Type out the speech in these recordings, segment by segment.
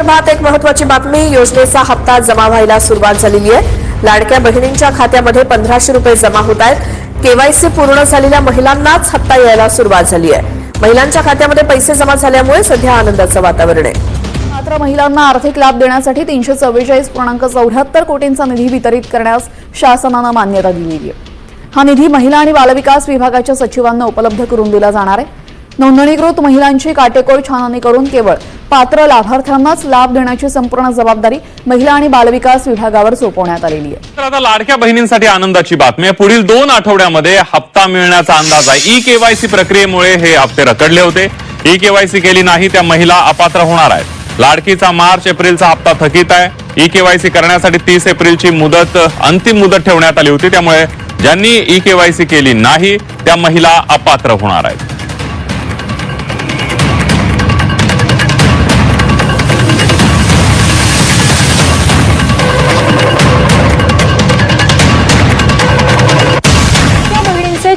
संदर्भात एक महत्त्वाची बातमी. योजनेचा हप्ता जमा व्हायला सुरुवात झालेली आहे. लाडक्या बहिणींच्या खात्यामध्ये 1500 रुपये जमा होत आहेत. केवायसी पूर्ण झालेल्या महिलांनाच हप्ता यायला सुरुवात झाली आहे. महिलांच्या खात्यामध्ये पैसे जमा झाल्यामुळे सध्या आनंदाचं वातावरण आहे. मात्र महिलांना आर्थिक लाभ देण्यासाठी 344.74 कोटींचा निधी वितरित करण्यास शासनानं मान्यता दिली आहे. हा निधी महिला आणि बालविकास विभागाच्या सचिवांना उपलब्ध करून दिला जाणार आहे. नोंदणीकृत महिलांची काटेकोर छाननी करून केवळ पात्र लाभार्थ्यांनाच लाभ देण्याची संपूर्ण जबाबदारी महिला आणि बालविकास विभागावर सोपवण्यात आलेली आहे. तर आता लाडक्या बहिणींसाठी आनंदाची बातमी आहे. पुढील 2 आठवड्यामध्ये हप्ता मिळण्याचा अंदाज आहे. ई केवायसी प्रक्रियेमुळे हे हप्ते रखडले होते. ई केवायसी केली नाही त्या महिला अपात्र होणार आहेत. लाडकीचा मार्च एप्रिलचा हप्ता थकीत आहे. ई केवायसी करण्यासाठी 30 एप्रिलची अंतिम मुदत ठेवण्यात आली होती. त्यामुळे ज्यांनी ई केवायसी केली नाही त्या महिला अपात्र होणार आहेत.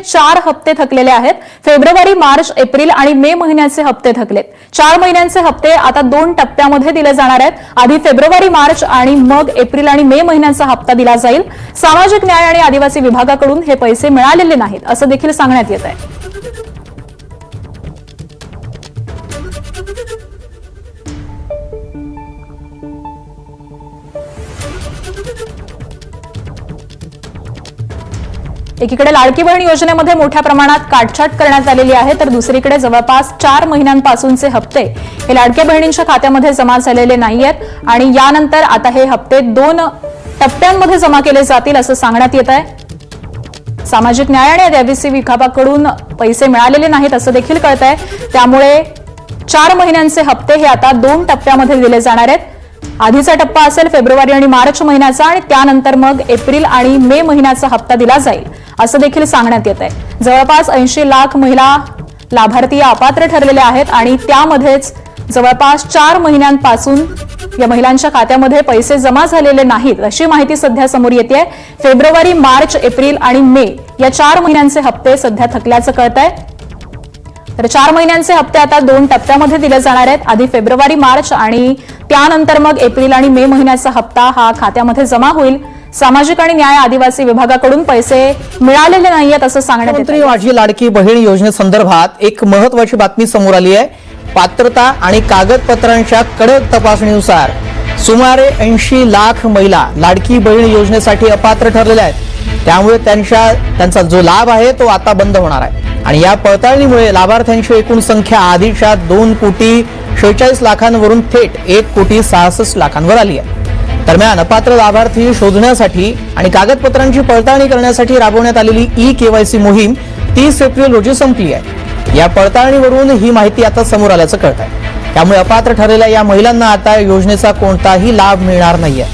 चार हप्ते थकलेले आहेत. फेब्रुवारी, मार्च, एप्रिल आणि मे महिन्याचे हप्ते थकलेत. 4 महिन्यांचे हप्ते आता 2 टप्प्यामध्ये दिले जाणार आहेत. आधी फेब्रुवारी, मार्च आणि मग एप्रिल आणि मे महिन्याचा हप्ता दिला जाईल. सामाजिक न्याय आणि आदिवासी विभागाकडून हे पैसे मिळालेले नाहीत असं देखील सांगण्यात येत आहे. एकीकडे लाडकी बहीण योजनेमध्ये मोठ्या प्रमाणात काटछाट करण्यात आलेली आहे, तर दुसरीकडे जवळपास 4 महिन्यांपासूनचे हप्ते हे लाडक्या बहिणींच्या खात्यामध्ये जमा झालेले नाहीयेत आणि यानंतर आता हे हप्ते 2 टप्प्यांमध्ये जमा केले जातील असं सांगण्यात येत आहे. सामाजिक न्याय आणि आदिवासी विभागाकडून पैसे मिळालेले नाहीत असं देखील कळत आहे. त्यामुळे 4 महिन्यांचे हप्ते हे आता 2 टप्प्यामध्ये दिले जाणार आहेत. आधीचा टप्पा असेल फेब्रुवारी आणि मार्च महिन्याचा आणि त्यानंतर मग एप्रिल आणि मे महिन्याचा हप्ता दिला जाईल असं देखील सांगण्यात येत आहे. जवळपास 80 लाख महिला लाभार्थी अपात्र ठरलेले आहेत आणि त्यामध्येच जवळपास 4 महिन्यांपासून या महिलांच्या खात्यामध्ये पैसे जमा झालेले नाहीत अशी माहिती सध्या समोर येते. फेब्रुवारी, मार्च, एप्रिल आणि मे या 4 महिन्यांचे हप्ते सध्या थकल्याचं कळत आहे. तर 4 महिन्यांचे हप्ते आता 2 टप्प्यामध्ये दिले जाणार आहेत. आधी फेब्रुवारी, मार्च आणि त्यानंतर मग एप्रिल आणि मे महिन्याचा हप्ता हा खात्यामध्ये जमा होईल. सामाजिक आणि न्याय आदिवासी विभागाकडून पैसे मिळालेले नाहीयेत असं सांगण्यात येत आहे. माझी लाडकी बहीण योजनेसंदर्भात एक महत्त्वाची बातमी समोर आली आहे. पात्रता आणि कागदपत्रांच्या कडक तपासणीनुसार सुमारे 80 लाख महिला लाडकी बहीण योजनेसाठी अपात्र ठरलेल्या आहेत. त्यामुळे त्यांचा जो लाभ आहे तो आता बंद होणार आहे आणि या पडताळणीमुळे लाभार्थ्यांची एकूण संख्या आधीच्या 2,46 लाखांवरून थेट 1,66 लाखांवर आली आहे. दरम्यान अपात्र लाभार्थी शोधण्यासाठी आणि कागदपत्रांची पडताळणी करण्यासाठी राबवण्यात आलेली ई केवायसी मोहीम 30 एप्रिल रोजी संपली आहे. या पडताळणीवरून ही माहिती आता समोर आल्याचं कळत आहे. त्यामुळे अपात्र ठरलेल्या या महिलांना आता योजनेचा कोणताही लाभ मिळणार नाहीये.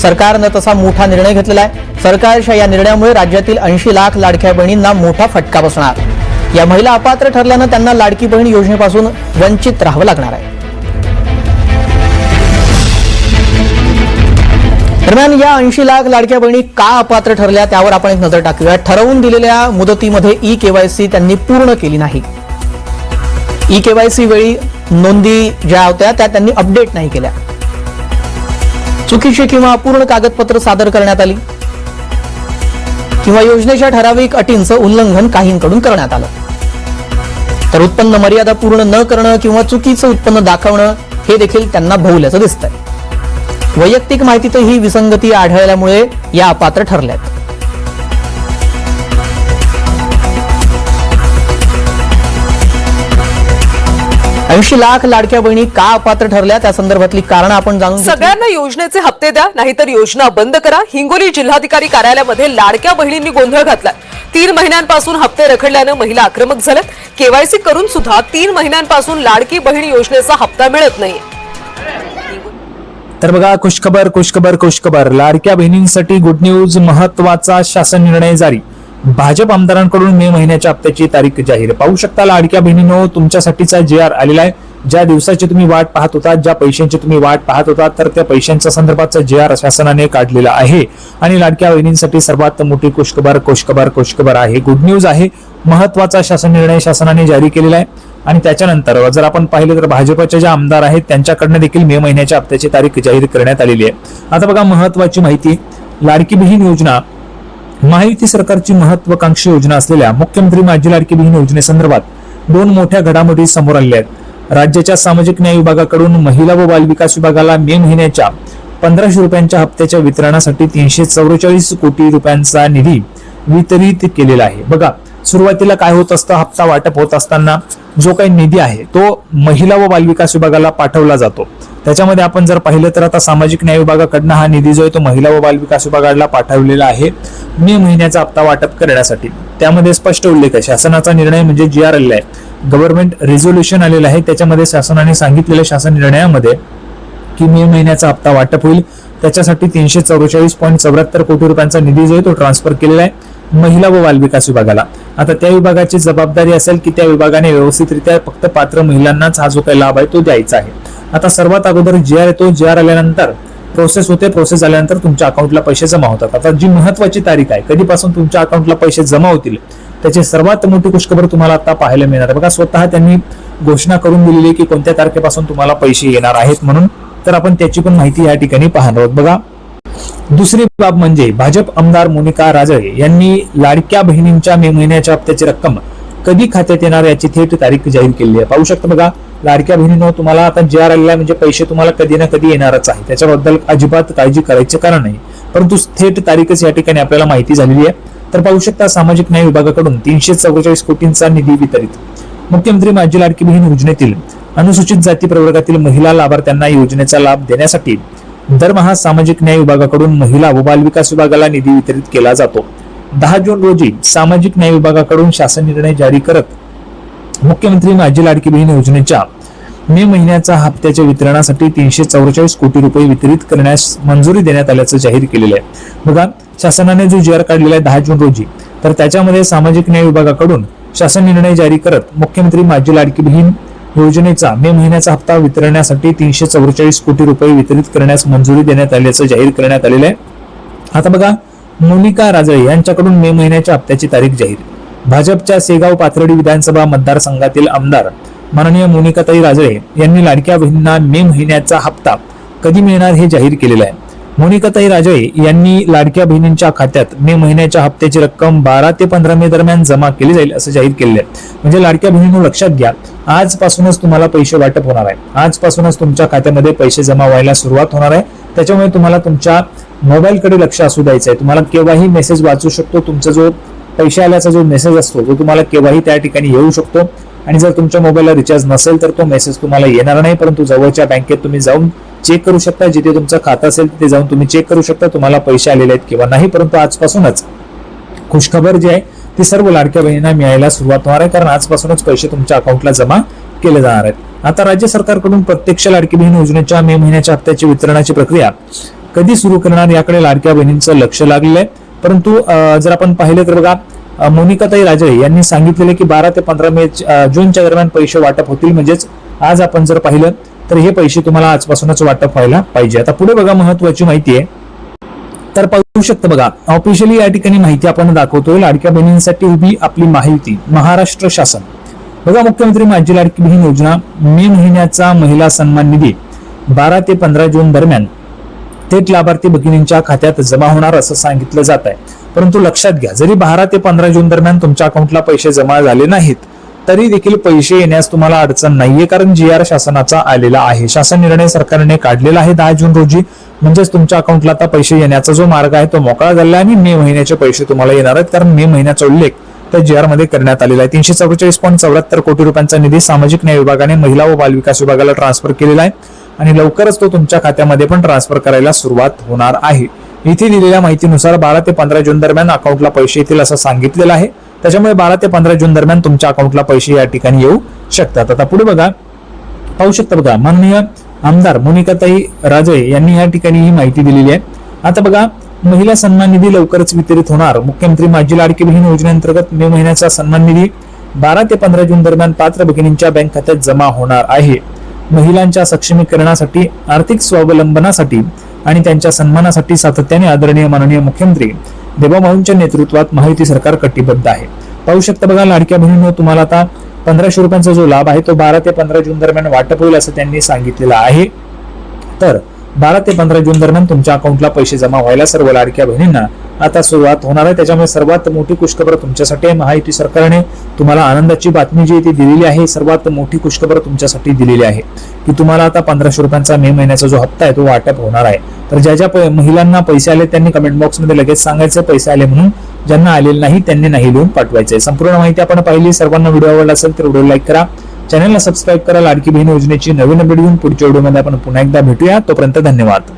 सरकारनं तसा मोठा निर्णय घेतलेला आहे. सरकारच्या या निर्णयामुळे राज्यातील 80 लाख लाडक्या बहिणींना मोठा फटका बसणार. या महिला अपात्र ठरल्यानं त्यांना लाडकी बहीण योजनेपासून वंचित राहावं लागणार आहे. दरम्यान या 80 लाख लाडक्या बहिणी का अपात्र ठरल्या त्यावर आपण एक नजर टाकूया. ठरवून दिलेल्या मुदतीमध्ये ई केवायसी त्यांनी पूर्ण केली नाही. ई केवायसी वेळी नोंदी ज्या होत्या त्या त्यांनी अपडेट नाही केल्या. चुकीची किंवा अपूर्ण कागदपत्र सादर करण्यात आली किंवा योजनेच्या ठराविक अटींचं उल्लंघन काहींकडून करण्यात आलं. तर उत्पन्न मर्यादा पूर्ण न करणं किंवा चुकीचं उत्पन्न दाखवणं हे देखील त्यांना भोवल्याचं दिसतंय. वैयक्तिक माहितीतही विसंगती आढळल्यामुळे या अपात्र ठरल्यात. ऐंशी लाख लाडक्या बहिणी का अपात्र ठरल्या त्या संदर्भातली कारण आपण जाणून सगळ्यांना योजनेचे हप्ते द्या नाहीतर योजना बंद करा. हिंगोली जिल्हाधिकारी कार्यालयामध्ये लाडक्या बहिणींनी गोंधळ घातला. 3 महिन्यांपासून हप्ते रखडल्यानं महिला आक्रमक झाल्यात. केवायसी करून सुद्धा 3 महिन्यांपासून लाडकी बहीण योजनेचा हप्ता मिळत नाही. तर बघा, खुशखबर लाडक्या बहिणींसाठी गुड न्यूज. महत्वाचा शासन निर्णय जारी. भाजप आमदारांकडून मे महिन्याच्या हप्त्याची तारीख जाहीर. पाहू शकता लाडक्या बहिणींनो, तुमच्यासाठीचा JR आलेला आहे. ज्या दिवसाची तुम्ही वाट पाहत होता, ज्या पैशांची तुम्ही वाट पाहत होता, तर त्या पैशांच्या संदर्भातचा JR शासनाने काढलेला आहे. आणि लाडक्या बहिणींसाठी सर्वात मोठी खुशखबर आहे, गुड न्यूज आहे. महत्वाचा शासन निर्णय शासनाने जारी केलेला आहे. आणि त्याच्यानंतर जर आपण पाहिलं तर भाजपचे जे आमदार आहेत त्यांच्याकडनं देखील मे महिन्याच्या हप्त्याची तारीख जाहीर करण्यात आलेली आहे. आता बघा महत्वाची माहिती, लाडकी बहीण योजना महायुती सरकारची महत्वाकांक्षी योजना असलेल्या मुख्यमंत्री माझी लाडकी बहीण योजनेसंदर्भात 2 मोठ्या घडामोडी समोर आलेल्या आहेत. राज्याच्या सामाजिक न्याय विभागाकडून महिला व बाल विकास विभागाला मे महिन्याच्या 1500 रुपयांच्या हप्त्याच्या वितरणासाठी 344 कोटी रुपयांचा निधी वितरित केलेला आहे. बघा सुरुवातीला काय होत असतं, हप्ता वाटप होत असताना जो काही निधी आहे तो महिला व बाल विकास विभागाला पाठवला जातो. त्याच्यामध्ये आपण जर पाहिलं तर आता सामाजिक न्याय विभागाकडनं हा निधी जो आहे तो महिला व बाल विकास विभागाला पाठवलेला आहे मे महिन्याचा हप्ता वाटप करण्यासाठी. त्यामध्ये स्पष्ट उल्लेख आहे, शासनाचा निर्णय म्हणजे JR आलेला आहे, गव्हर्नमेंट रेझोल्युशन आलेलं आहे. त्याच्यामध्ये शासनाने सांगितलेल्या शासन निर्णयामध्ये की मे महिन्याचा हप्ता वाटप होईल, त्याच्यासाठी 344.74 कोटी रुपयांचा निधी जो आहे तो ट्रान्सफर केलेला आहे महिला व बाल विकास विभागाला. आता त्या विभागाची जबाबदारी असेल की त्या विभागाने व्यवस्थितरित्या फक्त पात्र महिलांनाच हा जो काही लाभ आहे तो द्यायचा आहे. आता सर्वात अगोदर JR येतो, JR आल्यानंतर प्रोसेस होते, प्रोसेस आल्यानंतर तुमच्या अकाउंटला पैसे जमा होतात. आता जी महत्वाची तारीख आहे कधीपासून तुमच्या अकाउंटला पैसे जमा होतील त्याची सर्वात मोठी खुशखबर तुम्हाला आता पाहायला मिळणार. बघा स्वतः त्यांनी घोषणा करून दिलेली आहे की कोणत्या तारखेपासून तुम्हाला पैसे येणार आहेत म्हणून, तर आपण त्याची पण माहिती या ठिकाणी पाहणार आहोत. बघा दुसरी बाब म्हणजे भाजप आमदार मोनिका राजळे यांनी लाडक्या बहिणींच्या मे महिन्याच्या हप्त्याची रक्कम कधी खात्यात येणार याची थेट तारीख जाहीर केली आहे. पाहू शकता बघा लाडक्या बहिणींनो, तुम्हाला आता JR आलेला म्हणजे पैसे तुम्हाला कधी ना कधी येणारच आहे, त्याच्याबद्दल अजिबात काळजी करायचे कारण नाही. परंतु थेट तारीखच या ठिकाणी आपल्याला माहिती झालेली आहे. तर पाहू शकता सामाजिक न्याय विभागाकडून 344 कोटींचा निधी वितरित. मुख्यमंत्री माझी लाडकी बहीण योजनेतील अनुसूचित जाती प्रवर्गातील महिला लाभार्थ्यांना योजनेचा लाभ देण्यासाठी दरमहा सामाजिक न्याय विभागाकडून महिला व बाल विकास विभागाला निधी वितरित केला जातो. 10 जून रोजी सामाजिक न्याय विभागाकडून शासन निर्णय जारी करत मुख्यमंत्री माझी लाडकी बहीण योजनेच्या मे महिन्याच्या हप्त्याच्या वितरणासाठी 344 कोटी रुपये वितरित करण्यास मंजुरी देण्यात आल्याचं जाहीर केलेलं आहे. बघा शासनाने जो JR काढलेला आहे 10 जून रोजी, तर त्याच्यामध्ये सामाजिक न्याय विभागाकडून शासन निर्णय जारी करत मुख्यमंत्री माझी लाडकी बहीण योजनेचा मे महिन्याचा हप्ता वितरण्यासाठी 344 कोटी रुपये वितरित करण्यास मंजुरी देण्यात आल्याचं जाहीर करण्यात आलेलं आहे. आता बघा मोनिका राजळे यांच्याकडून मे महिन्याच्या हप्त्याची तारीख जाहीर. भाजपच्या सेगाव पाथर्डी विधानसभा मतदारसंघातील आमदार माननीय मोनिकाताई राजळे यांनी लाडक्या बहिणींना मे महिन्याचा हप्ता कधी मिळणार हे जाहीर केलेलं आहे. मोनिकाताई राजळे यांनी लाडक्या बहिणींच्या खात्यात मे महिन्याच्या हप्त्याची रक्कम 12 ते 15 मे दरम्यान जमा केली जाईल असं जाहीर केलेलं आहे. म्हणजे लाडक्या बहिणींनो लक्षात घ्या, आजपासूनच तुम्हाला पैसे वाटप होणार आहे, आजपासूनच तुमच्या खात्यामध्ये पैसे जमा व्हायला सुरुवात होणार आहे. त्याच्यामुळे तुम्हाला तुमच्या मोबाईलकडे लक्ष असू द्यायचं आहे. तुम्हाला केव्हाही मेसेज वाचू शकतो, तुमचा जो पैसे आल्याचा जो मेसेज असतो तो तुम्हाला केव्हाही त्या ठिकाणी येऊ शकतो. आणि जर तुमच्या मोबाईलला रिचार्ज नसेल तर तो मेसेज तुम्हाला येणार नाही, परंतु जवळच्या बँकेत तुम्ही जाऊन चेक करू शकता, जिथे तुमचं खातं असेल तिथे जाऊन तुम्ही चेक करू शकता तुम्हाला पैसे आलेले आहेत किंवा नाही. परंतु आजपासूनच खुशखबर जी आहे ती सर्व लाडक्या बहिणींना मिळायला सुरुवात होणार आहे, कारण आजपासूनच पैसे तुमच्या अकाउंटला जमा केले जाणार आहेत. आता राज्य सरकारकडून प्रत्यक्ष लाडकी बहीण योजनेच्या मे महिन्याच्या हप्त्याची वितरणाची प्रक्रिया कधी सुरू करणार याकडे लाडक्या बहिणींचं लक्ष लागलेलं आहे. परंतु जर आपण पाहिलं तर बघा मोनिकाताई राजळे यांनी सांगितलेले की 12 ते 15 जूनच्या दरम्यान पैसे वाटप होतील. म्हणजेच आज आपण जर पाहिलं तर हे पैसे तुम्हाला आजपासूनच वाटप व्हायला पाहिजे. आता पुढे बघा महत्वाची माहिती आहे, तर पाहू शकता बघा ऑफिशियली या ठिकाणी माहिती आपण दाखवतोय. लाडक्या बहिणींसाठी उभी आपली महायुती महाराष्ट्र शासन. बघा मुख्यमंत्री माझी लाडकी बहीण योजना मे महिन्याचा महिला सन्मान निधी 12 ते 15 जून दरम्यान थेट लाभार्थी भगिनींच्या खात्यात जमा होणार असं सांगितलं जात आहे. परंतु लक्षात घ्या, जरी 12 ते 15 जून दरम्यान तुमच्या अकाउंटला पैसे जमा झाले नाहीत तरी देखील पैसे येण्यास तुम्हाला अडचण नाहीये, कारण JR शासनाचा आलेला आहे. शासन निर्णय सरकारने काढलेला आहे 10 जून रोजी. म्हणजेच तुमच्या अकाउंटला आता पैसे येण्याचा जो मार्ग आहे तो मोकळा झाला आणि मे महिन्याचे पैसे तुम्हाला येणार आहेत, कारण मे महिन्याचा उल्लेख त्या JR मध्ये करण्यात आलेला आहे. 344.74 कोटी रुपयांचा निधी सामाजिक न्याय विभागाने महिला व बाल विकास विभागाला ट्रान्सफर केलेला आहे आणि लवकरच तो तुमच्या खात्यामध्ये पण ट्रान्सफर करायला सुरुवात होणार आहे. इथे दिलेल्या माहितीनुसार 12 ते 15 जून दरम्यान अकाउंटला पैसे येतील असं सांगितलेलं आहे. त्याच्यामुळे 12 ते 15 जून दरम्यान तुमच्या अकाउंटला पैसे या ठिकाणी येऊ शकतात. आता पुढे बघा पाहू शकता बघा माननीय आमदार मोनिकाताई राजळे यांनी या ठिकाणी ही माहिती दिलेली आहे. आता बघा महिला सन्मान निधी लवकरच वितरित होणार. मुख्यमंत्री माझी लाडकी बहीण योजनेअंतर्गत मे महिन्याचा सन्मान निधी 12 ते 15 जून दरम्यान पात्र भगिनींच्या बँक खात्यात जमा होणार आहे. महिलांच्या सक्षमीकरणासाठी, आर्थिक स्वावलंबनासाठी आणि त्यांच्या सन्मानासाठी सातत्याने आदरणीय माननीय मुख्यमंत्री देवाभाऊंच्या नेतृत्वात महायुती सरकार कटिबद्ध आहे. पाहू शकता बघा लाडक्या बहिणींनो, तुम्हाला आता 1500 रुपयांचा जो लाभ आहे तो 12 ते 15 जून दरम्यान वाटप होईल असं त्यांनी सांगितलेलं आहे. तर 12 ते 15 जून दरम्यान तुमच्या अकाउंटला पैसे जमा व्हायला सर्व लाडक्या बहिणींना आता सुरुवात होणार आहे. त्याच्यामुळे सर्वात मोठी खुशखबर तुमच्यासाठी आहे. महायुती सरकारने तुम्हाला आनंदाची बातमी जी ती दिलेली आहे. सर्वात मोठी खुशखबर तुमच्यासाठी दिलेली आहे की तुम्हाला आता 1500 रुपयांचा मे महिन्याचा जो हप्ता आहे तो वाटप होणार आहे. तर ज्या ज्या महिलांना पैसे आले त्यांनी कमेंट बॉक्समध्ये लगेच सांगायचं पैसे आले म्हणून. ज्यांना आलेले नाही त्यांनी नाही लिहून पाठवायचे. संपूर्ण माहिती आपण पाहिली. सर्वांना व्हिडिओ आवडला असेल तर व्हिडिओ लाईक करा, चॅनलला सबस्क्राईब करा. लाडकी बहीण योजनेची नवीन अपडेट घेऊन पुढच्या व्हिडिओमध्ये आपण पुन्हा एकदा भेटूया. तोपर्यंत धन्यवाद.